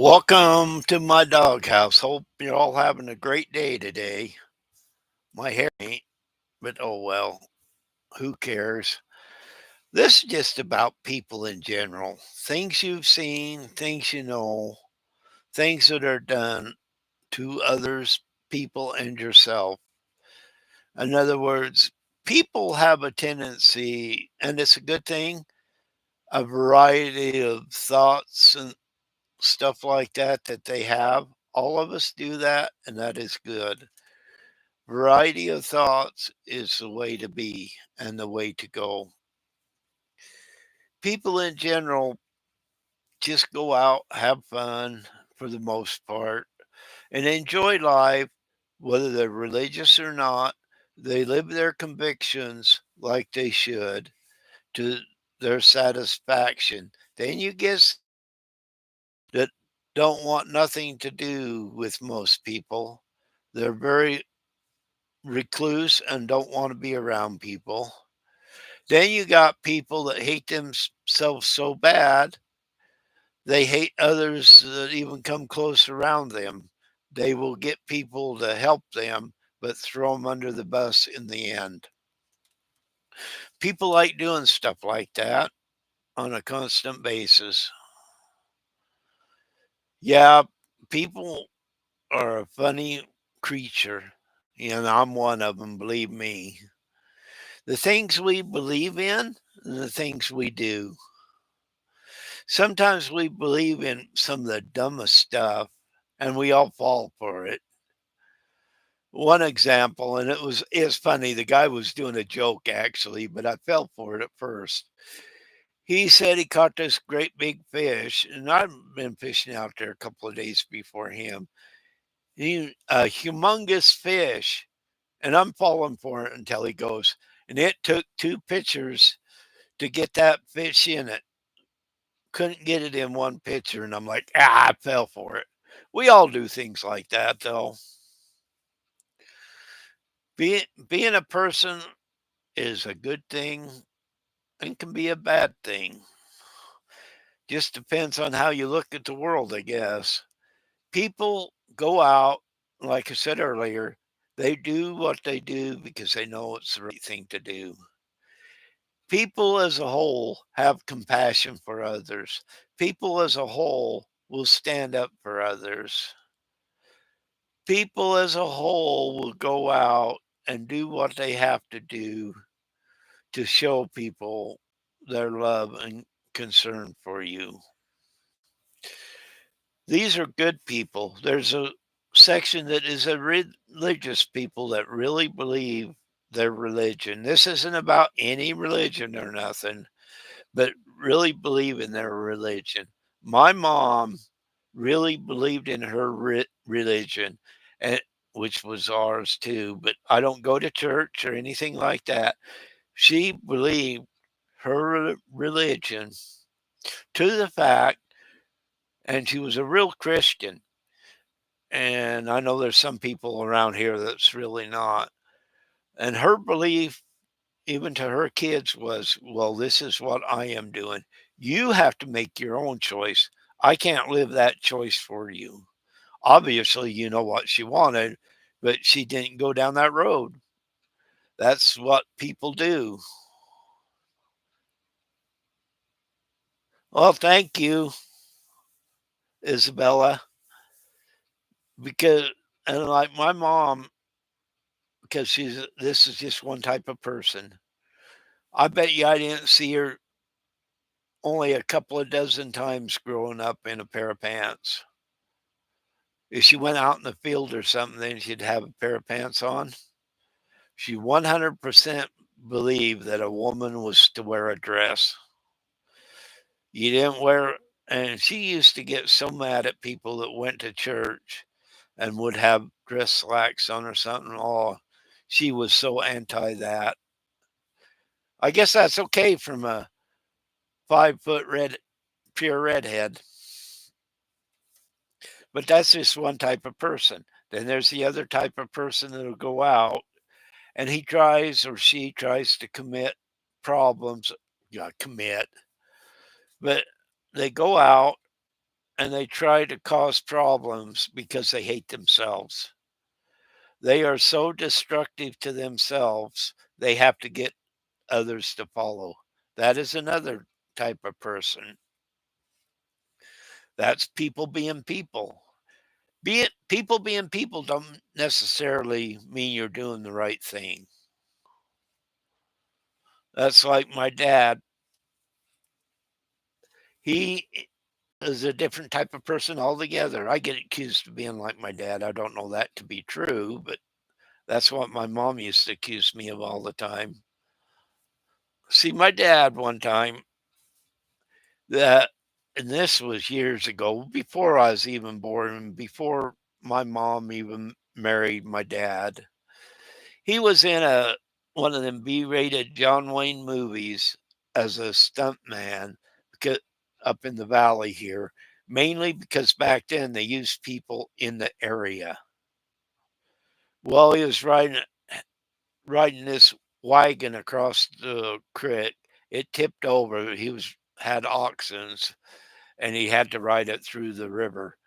Welcome to my doghouse. Hope you're all having a great day today. My hair ain't, but oh well, who cares? This is just about people in general. Things you've seen, things you know, things that are done to others, people, and yourself. In other words, people have a tendency, and it's a good thing, a variety of thoughts and stuff like that they have. All of us do that, and that is good. Variety of thoughts is the way to be and the way to go. People in general just go out, have fun for the most part, and enjoy life, whether they're religious or not. They live their convictions like they should to their satisfaction. Then you get that don't want nothing to do with most people. They're very recluse and don't want to be around people. Then you got people that hate themselves so bad, they hate others that even come close around them. They will get people to help them, but throw them under the bus in the end. People like doing stuff like that on a constant basis. Yeah, people are a funny creature, and I'm one of them, believe me. The things we believe in and the things we do. Sometimes we believe in some of the dumbest stuff and we all fall for it. One example, and it's funny, the guy was doing a joke actually, but I fell for it at first. He said he caught this great big fish, and I've been fishing out there a couple of days before him. A humongous fish, and I'm falling for it until he goes, and it took two pictures to get that fish in it. Couldn't get it in one picture, and I'm like, I fell for it. We all do things like that, though. Being a person is a good thing and can be a bad thing. Just depends on how you look at the world, I guess. People go out, like I said earlier, they do what they do because they know it's the right thing to do. People as a whole have compassion for others. People as a whole will stand up for others. People as a whole will go out and do what they have to do to show people their love and concern for you. These are good people. There's a section that is a religious people that really believe their religion. This isn't about any religion or nothing, but really believe in their religion. My mom really believed in her religion, and which was ours too. But I don't go to church or anything like that. She believed her religion to the fact, and she was a real Christian. And I know there's some people around here that's really not. And her belief, even to her kids, was, well, this is what I am doing. You have to make your own choice. I can't live that choice for you. Obviously, you know what she wanted, but she didn't go down that road. That's what people do. Well, thank you, Isabella, because and like my mom, because this is just one type of person. I bet you I didn't see her only a couple of dozen times growing up in a pair of pants. If she went out in the field or something, then she'd have a pair of pants on. She 100% believed that a woman was to wear a dress. You didn't wear, and she used to get so mad at people that went to church and would have dress slacks on or something. Oh, she was so anti that. I guess that's okay from a 5 foot pure redhead, but that's just one type of person. Then there's the other type of person that'll go out and he tries or she tries to commit problems. Yeah, commit, but they go out and they try to cause problems because they hate themselves. They are so destructive to themselves, they have to get others to follow. That is another type of person. That's people being people. Be it people being people don't necessarily mean you're doing the right thing. That's like my dad. He is a different type of person altogether. I get accused of being like my dad. I don't know that to be true, but that's what my mom used to accuse me of all the time. See, my dad one time, that and this was years ago, before I was even born, before my mom even married my dad. He was in a one of them B-rated John Wayne movies as a stunt man becau up in the valley here, mainly because back then they used people in the area. Well, he was riding this wagon across the creek. It tipped over. He was had oxens, and he had to ride it through the river.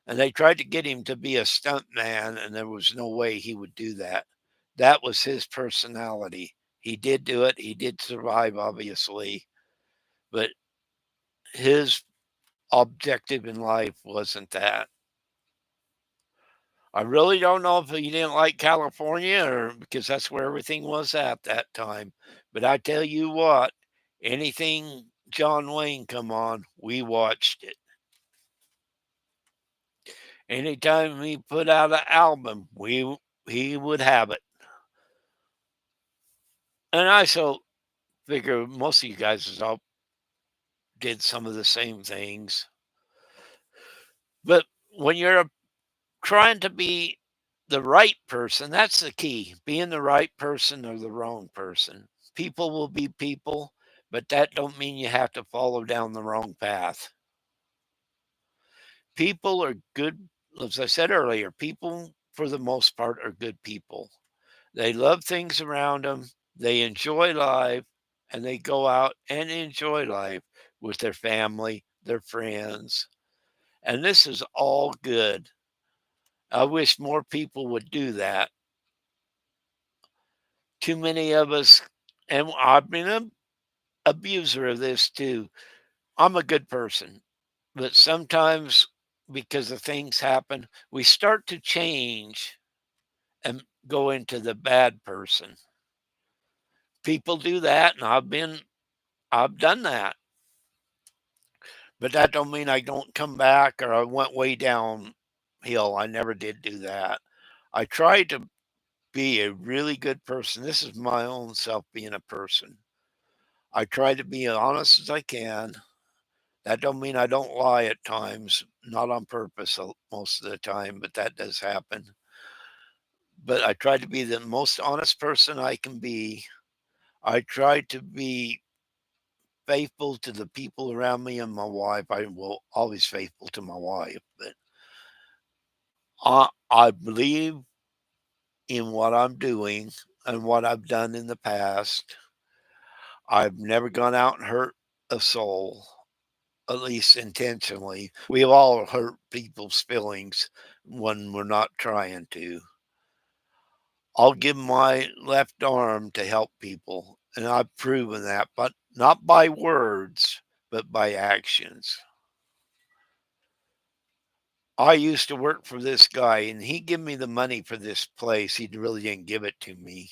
And they tried to get him to be a stunt man, and there was no way he would do that. That was his personality. He did do it. He did survive, obviously, but his objective in life wasn't that. I really don't know if he didn't like California or because that's where everything was at that time. But I tell you what, anything John Wayne come on, we watched it. Anytime he put out an album, he would have it. And I so figure most of you guys is all did some of the same things. But when you're trying to be the right person, that's the key. Being the right person or the wrong person. People will be people, but that don't mean you have to follow down the wrong path. People are good, as I said earlier, people for the most part are good people. They love things around them. They enjoy life and they go out and enjoy life with their family, their friends. And this is all good. I wish more people would do that. Too many of us, and I've been an abuser of this too. I'm a good person, but sometimes because of things happen, we start to change and go into the bad person. People do that, and I've done that. But that don't mean I don't come back or I went way downhill. I never did do that. I tried to be a really good person. This is my own self being a person. I try to be as honest as I can. That don't mean I don't lie at times, not on purpose most of the time, but that does happen. But I try to be the most honest person I can be. I try to be faithful to the people around me and my wife. I will always faithful to my wife, but I believe in what I'm doing and what I've done in the past. I've never gone out and hurt a soul, at least intentionally. We've all hurt people's feelings when we're not trying to. I'll give my left arm to help people, and I've proven that, but not by words, but by actions. I used to work for this guy, and he give me the money for this place. He really didn't give it to me,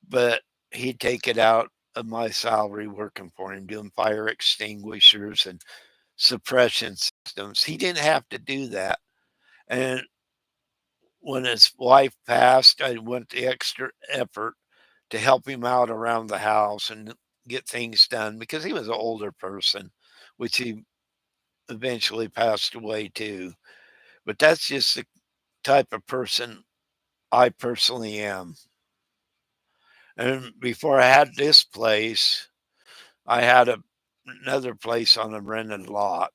but he'd take it out of my salary working for him, doing fire extinguishers and suppression systems. He didn't have to do that. And when his wife passed, I went the extra effort to help him out around the house and get things done because he was an older person, which he eventually passed away too. But that's just the type of person I personally am. And before I had this place, I had another place on a rented lot.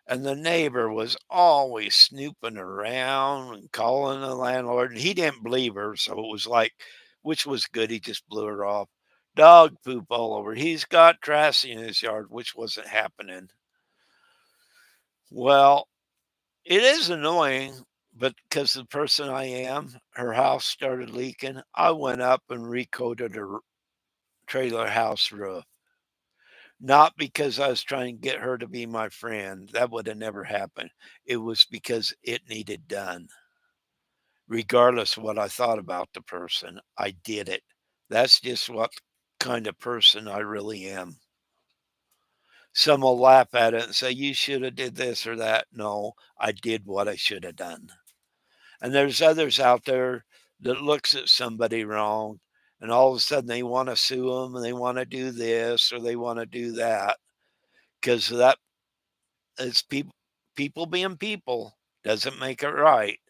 And the neighbor was always snooping around and calling the landlord. And he didn't believe her. So it was like, which was good. He just blew her off. Dog poop all over. He's got trash in his yard, which wasn't happening. Well, it is annoying, but because the person I am, her house started leaking, I went up and recoated her trailer house roof. Not because I was trying to get her to be my friend. That would have never happened. It was because it needed done. Regardless of what I thought about the person, I did it. That's just what kind of person I really am. Some will laugh at it and say, "You should have did this or that." No, I did what I should have done. And there's others out there that looks at somebody wrong, and all of a sudden they wanna sue sue them, and they wanna do this or they wanna do that, 'cause that is people being people doesn't make it right.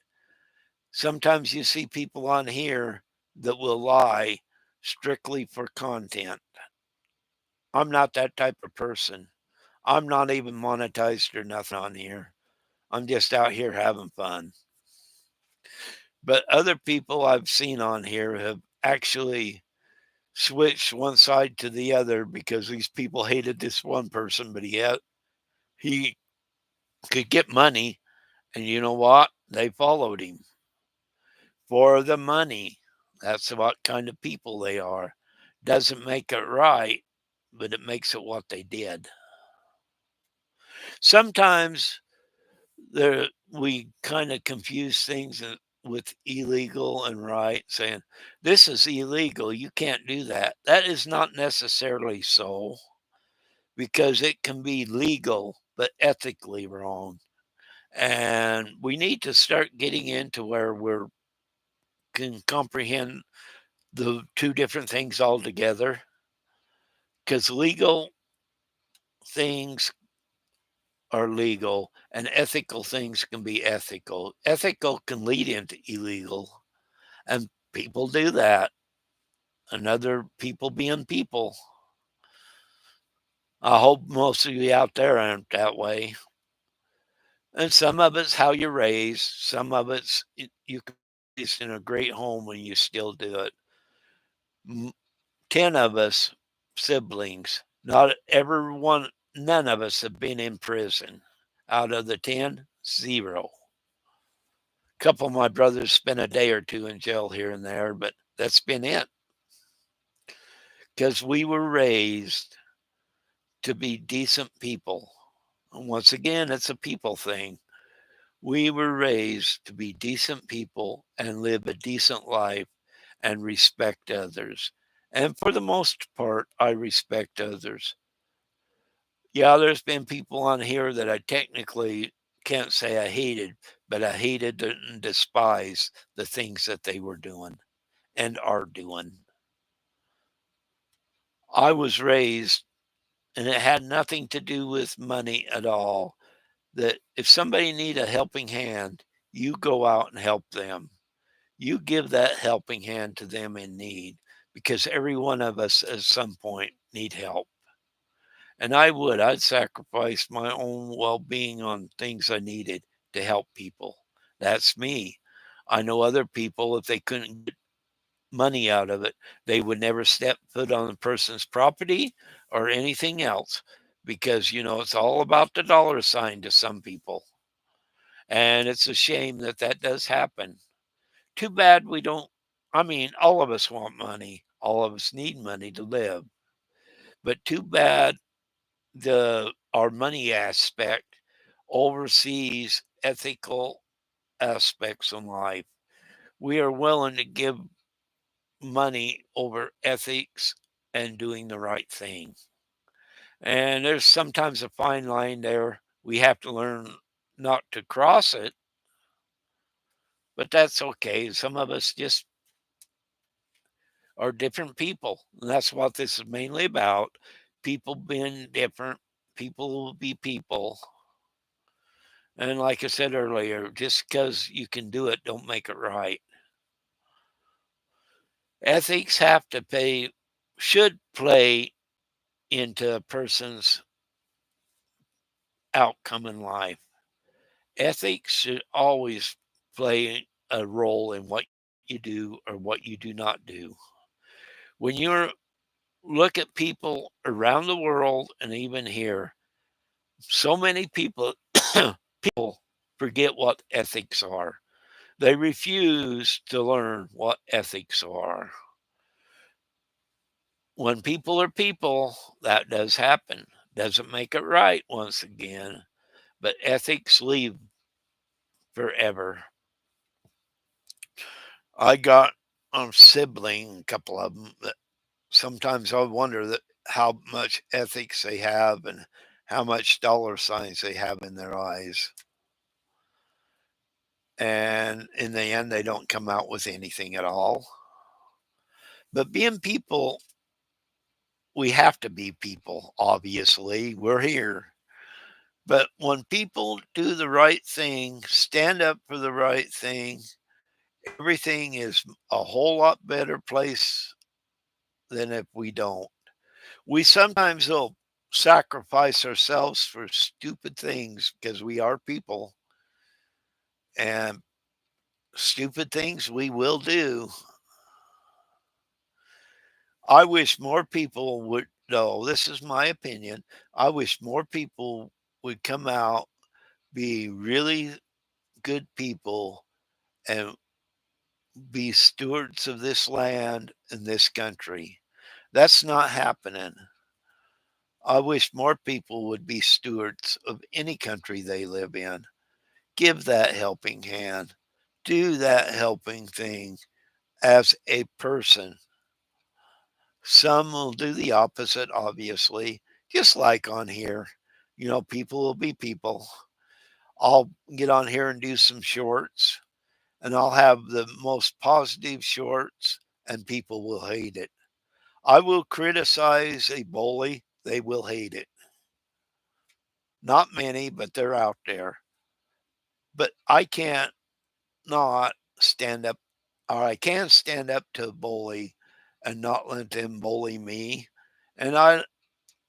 Sometimes you see people on here that will lie strictly for content. I'm not that type of person. I'm not even monetized or nothing on here. I'm just out here having fun. But other people I've seen on here have actually switched one side to the other because these people hated this one person, but he could get money, and you know what? They followed him for the money. That's what kind of people they are. Doesn't make it right, but it makes it what they did. Sometimes we kind of confuse things with illegal and right, saying this is illegal. You can't do that. That is not necessarily so because it can be legal, but ethically wrong. And we need to start getting into where we can comprehend the two different things altogether because legal things are legal and ethical things can be ethical. Ethical can lead into illegal, and people do that, and other people being people. I hope most of you out there aren't that way. And some of it's how you're raised, some of you can be raised in a great home and you still do it. 10 of us siblings, not everyone, none of us have been in prison. Out of the 10, 0. A couple of my brothers spent a day or two in jail here and there, but that's been it because we were raised to be decent people. And once again, it's a people thing. We were raised to be decent people and live a decent life and respect others. And for the most part, I respect others. Yeah, there's been people on here that I technically can't say I hated, but I hated and despised the things that they were doing and are doing. I was raised, and it had nothing to do with money at all, that if somebody need a helping hand, you go out and help them. You give that helping hand to them in need because every one of us at some point need help. And I'd sacrifice my own well-being on things I needed to help people. That's me. I know other people, if they couldn't get money out of it, they would never step foot on a person's property or anything else because, it's all about the dollar sign to some people. And it's a shame that that does happen. Too bad we don't. I mean, all of us want money. All of us need money to live. But too bad the our money aspect oversees ethical aspects in life. We are willing to give money over ethics and doing the right thing. And there's sometimes a fine line there. We have to learn not to cross it, but that's okay. Some of us just are different people. And that's what this is mainly about. People being different, people will be people. And like I said earlier, just because you can do it, don't make it right. Ethics should play into a person's outcome in life. Ethics should always play a role in what you do or what you do not do. When you look at people around the world and even here, so many people People forget what ethics are. They refuse to learn what ethics are. When people are people, that does happen. Doesn't make it right once again, but ethics leave forever. I got a sibling, a couple of them, that sometimes I wonder that how much ethics they have and how much dollar signs they have in their eyes. And in the end, they don't come out with anything at all. But being people, we have to be people, obviously. We're here. But when people do the right thing, stand up for the right thing, everything is a whole lot better place than if we don't. We sometimes will sacrifice ourselves for stupid things because we are people, and stupid things we will do. I wish more people would know. This is my opinion. I wish more people would come out, be really good people, and be stewards of this land and this country. That's not happening. I wish more people would be stewards of any country they live in. Give that helping hand. Do that helping thing as a person. Some will do the opposite, obviously, just like on here. People will be people. I'll get on here and do some shorts, and I'll have the most positive shorts, and people will hate it. I will criticize a bully, they will hate it. Not many, but they're out there. But I can't not stand up, or I can stand up to a bully and not let them bully me. And I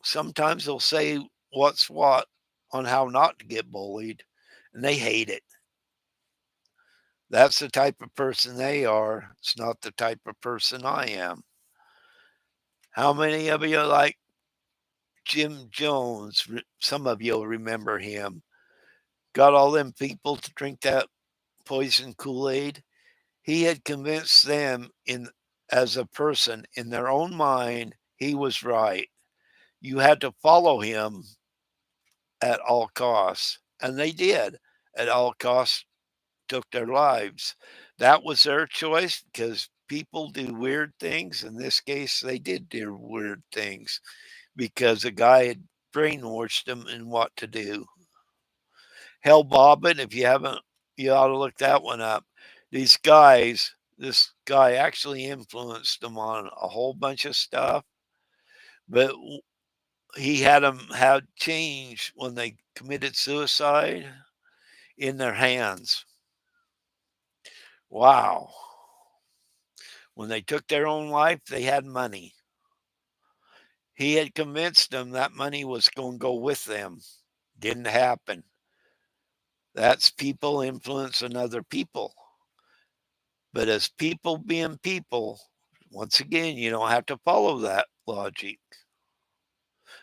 sometimes they'll say what's what on how not to get bullied, and they hate it. That's the type of person they are. It's not the type of person I am. How many of you like Jim Jones? Some of you'll remember him. Got all them people to drink that poison Kool-Aid. He had convinced them in as a person in their own mind he was right. You had to follow him at all costs. And they did at all costs, took their lives. That was their choice because people do weird things. In this case, they did do weird things because a guy had brainwashed them in what to do. Hell Bobbin, if you haven't, you ought to look that one up. This guy actually influenced them on a whole bunch of stuff, but he had them have change when they committed suicide in their hands. Wow. When they took their own life, they had money. He had convinced them that money was going to go with them. Didn't happen. That's people influencing other people. But as people being people, once again, you don't have to follow that logic.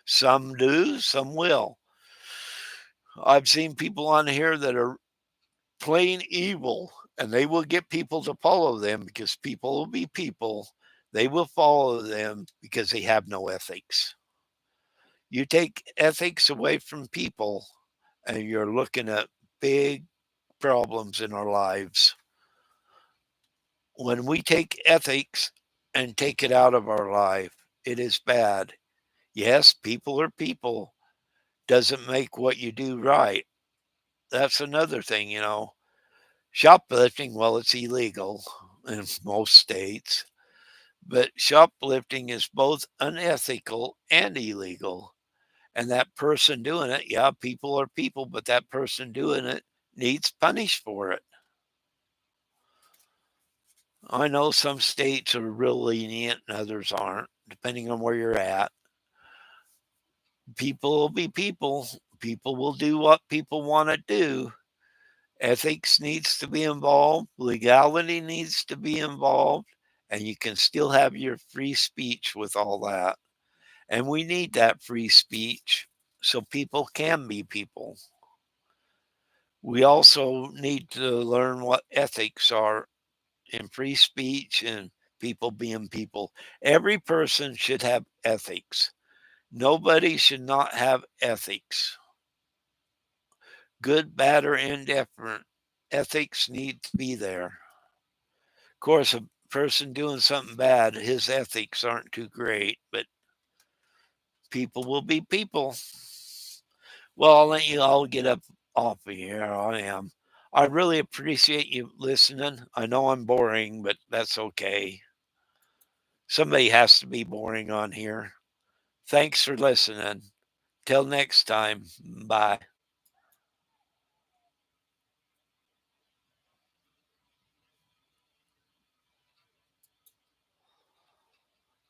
Some do, some will. I've seen people on here that are plain evil, and they will get people to follow them because people will be people. They will follow them because they have no ethics. You take ethics away from people, and you're looking at big problems in our lives. When we take ethics and take it out of our life, it is bad. Yes, people are people. Doesn't make what you do right. That's another thing. Shoplifting, well, it's illegal in most states, but shoplifting is both unethical and illegal. And that person doing it, yeah, people are people, but that person doing it needs punished for it. I know some states are real lenient and others aren't, depending on where you're at. People will be people. People will do what people want to do. Ethics needs to be involved, legality needs to be involved, and you can still have your free speech with all that. And we need that free speech so people can be people. We also need to learn what ethics are in free speech and people being people. Every person should have ethics. Nobody should not have ethics. Good, bad, or indifferent, ethics need to be there. Of course, a person doing something bad, his ethics aren't too great, but people will be people. Well, I'll let you all get up off of here. I am. I really appreciate you listening. I know I'm boring, but that's okay. Somebody has to be boring on here. Thanks for listening. Till next time. Bye.